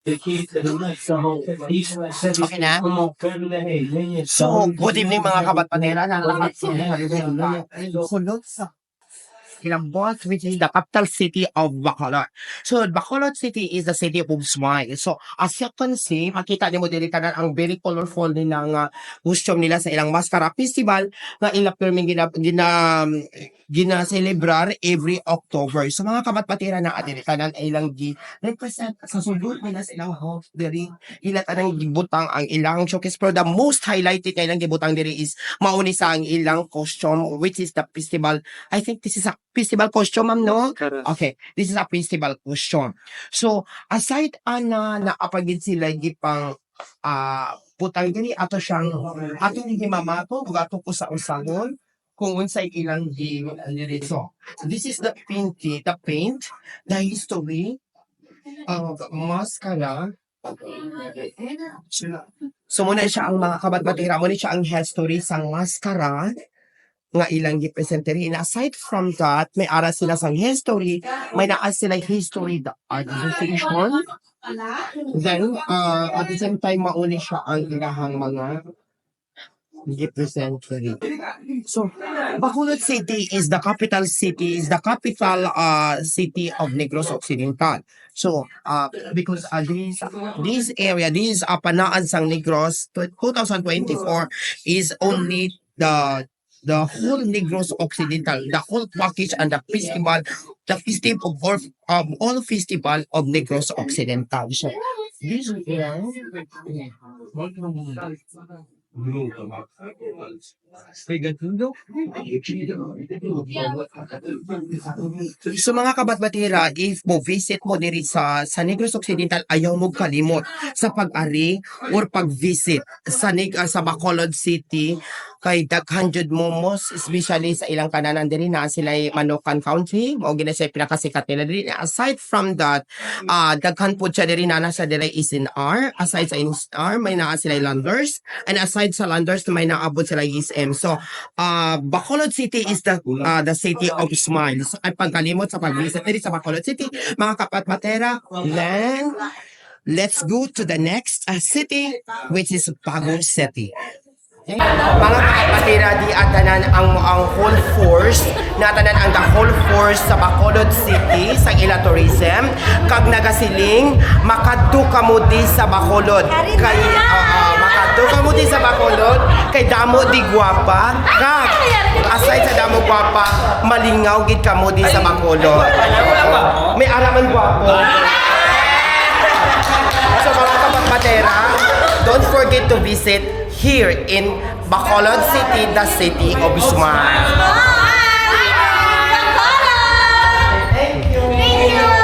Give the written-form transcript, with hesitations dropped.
Okay na? So, good evening mga kabatpanera ng lahat sa kulot sa Ilambos, which is the capital city of Bacolod. So, Bacolod City is the city of smile. So, as you can see, makita niyo mo dili tanan ang very colorful nilang costume nila sa ilang Mascara Festival nga ilang pirming gina-celebrar every October. So, mga kabatpatira na dili tanan ay ilang represent sa sudol nila sa ilang house diri ila tanang gibutang ang ilang showcase, pero the most highlighted na ilang gibutang diri is mauni sa ang ilang costume, which is the festival. I think this is a festival costume, ma'am, no? Okay, this is a festival costume. So, aside na naapagid sila gipang putang gani ato siyang ato ni mamato gato ko sa usagon kung unsay ilang so this is the paint, the history of mascara. So muna siya ang mga kabatbatira, muna siya ang history sang mascara nga ilang gipresenteri. And aside from that, may aras sila sang history, may naas sila history the organization. Then, at the same time, mauni siya ang ilahang mga gipresenteri. So, Bacolod City is the capital city, is the capital city of Negros Occidental. So, because this area, this Panaan sang Negros 2024 is only the whole Negros Occidental, the whole package and the festival of all festival of Negros Occidental. So, this is so mga kabatbatira, if mo visit mo diri sa Negros Occidental, ayaw mo kalimot sa pag-ari or pag-visit sa Bacolod City kay daghan jud mo most especially sa ilang kananan diri na sila Manokan County mao gina siya pinakasikat nila diri. Aside from that, daghan po siya diri na sa diri SNR. Aside sa SNR, may naa sila Landers, and aside sa Landers may naabot sila SM. So Bacolod City is the city of smiles. Ay pagkalimot sa pag-visit diri sa Bacolod City, mga kapatmatera. Then let's go to the next city, which is Baguio City. Mga kapatira, di atanan ang whole force, natanan ang the whole force sa Bacolod City sa ila tourism kag nagasiling makadto kamo di sa Bacolod kay makadto kamo di sa Bacolod kay damo di gwapa kag aside sa damo gwapa malingaw gid kamo di sa Bacolod. May araman gwapo. So mga kapatira, don't forget to visit here in Bacolod City, the city of smile. Thank you.